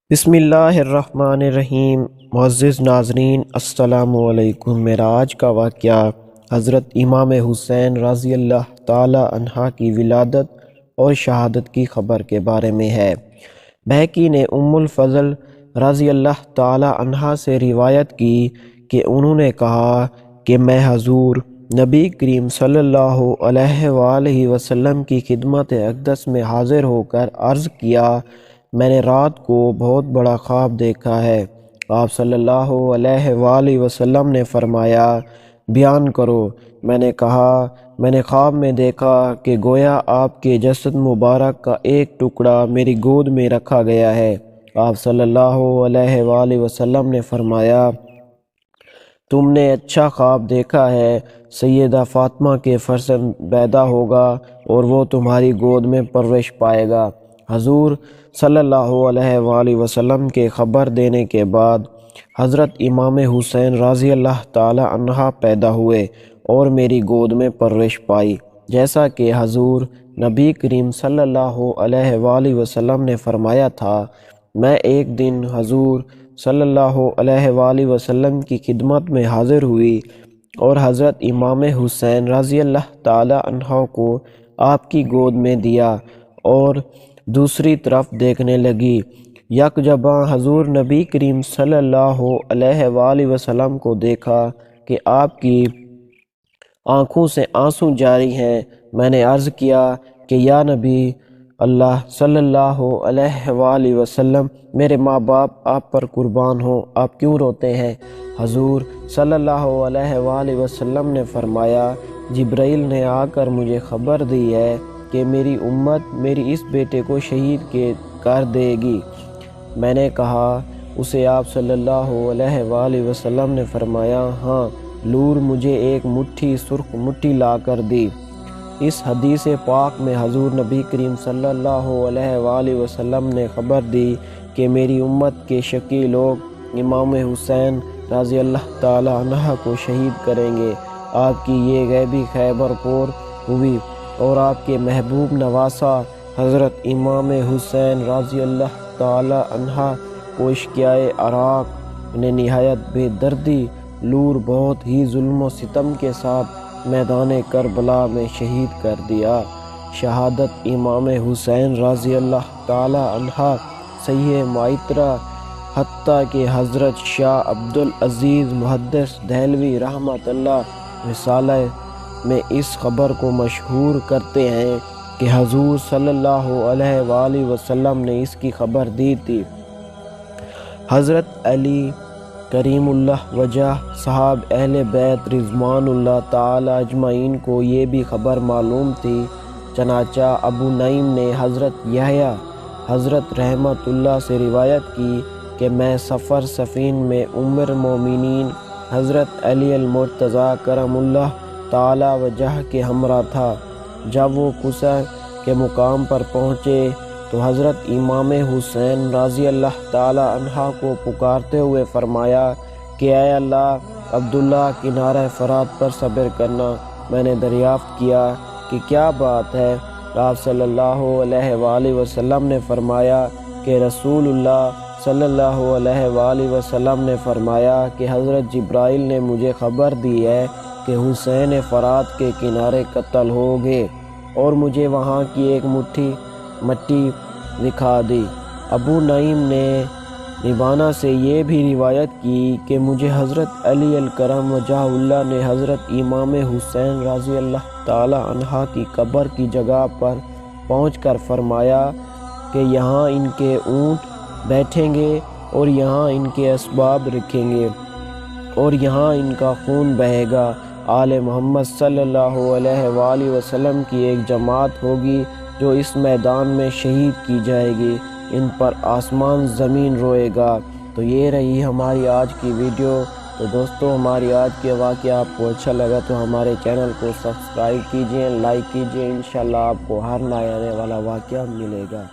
بسم اللہ الرحمن الرحیم۔ معزز ناظرین السلام علیکم۔ معراج کا واقعہ حضرت امام حسین رضی اللہ تعالی عنہ کی ولادت اور شہادت کی خبر کے بارے میں ہے۔ بہقی نے ام الفضل رضی اللہ تعالی عنہ سے روایت کی کہ انہوں نے کہا کہ میں حضور نبی کریم صلی اللہ علیہ وآلہ وسلم کی خدمت اقدس میں حاضر ہو کر عرض کیا، میں نے رات کو بہت بڑا خواب دیکھا ہے۔ آپ صلی اللہ علیہ وآلہ وسلم نے فرمایا، بیان کرو۔ میں نے کہا، میں نے خواب میں دیکھا کہ گویا آپ کے جسد مبارک کا ایک ٹکڑا میری گود میں رکھا گیا ہے۔ آپ صلی اللہ علیہ وآلہ وسلم نے فرمایا، تم نے اچھا خواب دیکھا ہے، سیدہ فاطمہ کے فرزند پیدا ہوگا اور وہ تمہاری گود میں پرورش پائے گا۔ حضور صلی اللہ علیہ وآلہ وسلم کے خبر دینے کے بعد حضرت امام حسین رضی اللہ تعالی عنہ پیدا ہوئے اور میری گود میں پرورش پائی، جیسا کہ حضور نبی کریم صلی اللہ علیہ وآلہ وسلم نے فرمایا تھا۔ میں ایک دن حضور صلی اللہ علیہ وآلہ وسلم کی خدمت میں حاضر ہوئی اور حضرت امام حسین رضی اللہ تعالی عنہ کو آپ کی گود میں دیا اور دوسری طرف دیکھنے لگی۔ یک جباں حضور نبی کریم صلی اللہ علیہ وآلہ وسلم کو دیکھا کہ آپ کی آنکھوں سے آنسو جاری ہیں۔ میں نے عرض کیا کہ یا نبی اللہ صلی اللہ علیہ وآلہ وسلم، میرے ماں باپ آپ پر قربان ہوں، آپ کیوں روتے ہیں؟ حضور صلی اللہ علیہ وآلہ وسلم نے فرمایا، جبرائیل نے آ کر مجھے خبر دی ہے کہ میری امت میری اس بیٹے کو شہید کر دے گی۔ میں نے کہا، اسے آپ صلی اللہ علیہ وآلہ وسلم نے فرمایا، ہاں۔ لور مجھے ایک مٹھی سرخ مٹی لا کر دی۔ اس حدیث پاک میں حضور نبی کریم صلی اللہ علیہ وآلہ وسلم نے خبر دی کہ میری امت کے شقی لوگ امام حسین رضی اللہ تعالی عنہ کو شہید کریں گے۔ آپ کی یہ غیبی خیبر پور ہوئی اور آپ کے محبوب نواسہ حضرت امام حسین رضی اللہ تعالی عنہ کو اشکیائے عراق نے نہایت بے دردی لور بہت ہی ظلم و ستم کے ساتھ میدان کربلا میں شہید کر دیا۔ شہادت امام حسین رضی اللہ تعالی عنہ صحیح معطرہ، حتیٰ کہ حضرت شاہ عبدالعزیز محدث دہلوی رحمۃ اللہ رسالہ میں اس خبر کو مشہور کرتے ہیں کہ حضور صلی اللہ علیہ وآلہ وسلم نے اس کی خبر دی تھی۔ حضرت علی کریم اللہ وجہ صاحب اہل بیت رضوان اللہ تعالی اجمعین کو یہ بھی خبر معلوم تھی، چنانچہ ابو نعیم نے حضرت یحییٰ حضرت رحمت اللہ سے روایت کی کہ میں سفر سفین میں ام المومنین حضرت علی المرتضیٰ کرم اللہ تعالی وجہ کے ہمراہ تھا۔ جب وہ کوسہ کے مقام پر پہنچے تو حضرت امام حسین رضی اللہ تعالی عنہ کو پکارتے ہوئے فرمایا کہ اے اللہ، عبداللہ کنارہ فرات پر صبر کرنا۔ میں نے دریافت کیا کہ کیا بات ہے؟ آپ صلی اللہ علیہ وآلہ وسلم نے فرمایا کہ رسول اللہ صلی اللہ علیہ وآلہ وسلم نے فرمایا کہ حضرت جبرائیل نے مجھے خبر دی ہے کہ حسین فرات کے کنارے قتل ہو گئے اور مجھے وہاں کی ایک مٹی دکھا دی۔ ابو نعیم نے ابانہ سے یہ بھی روایت کی کہ مجھے حضرت علی الکرم وجہ اللہ نے حضرت امام حسین رضی اللہ تعالی عنہ کی قبر کی جگہ پر پہنچ کر فرمایا کہ یہاں ان کے اونٹ بیٹھیں گے اور یہاں ان کے اسباب رکھیں گے اور یہاں ان کا خون بہے گا۔ آل محمد صلی اللہ علیہ وآلہ وسلم کی ایک جماعت ہوگی جو اس میدان میں شہید کی جائے گی، ان پر آسمان زمین روئے گا۔ تو یہ رہی ہماری آج کی ویڈیو۔ تو دوستو، ہماری آج کے واقعہ آپ کو اچھا لگا تو ہمارے چینل کو سبسکرائب کیجئے، لائک کیجئے۔ انشاءاللہ آپ کو ہر نیا آنے والا واقعہ ملے گا۔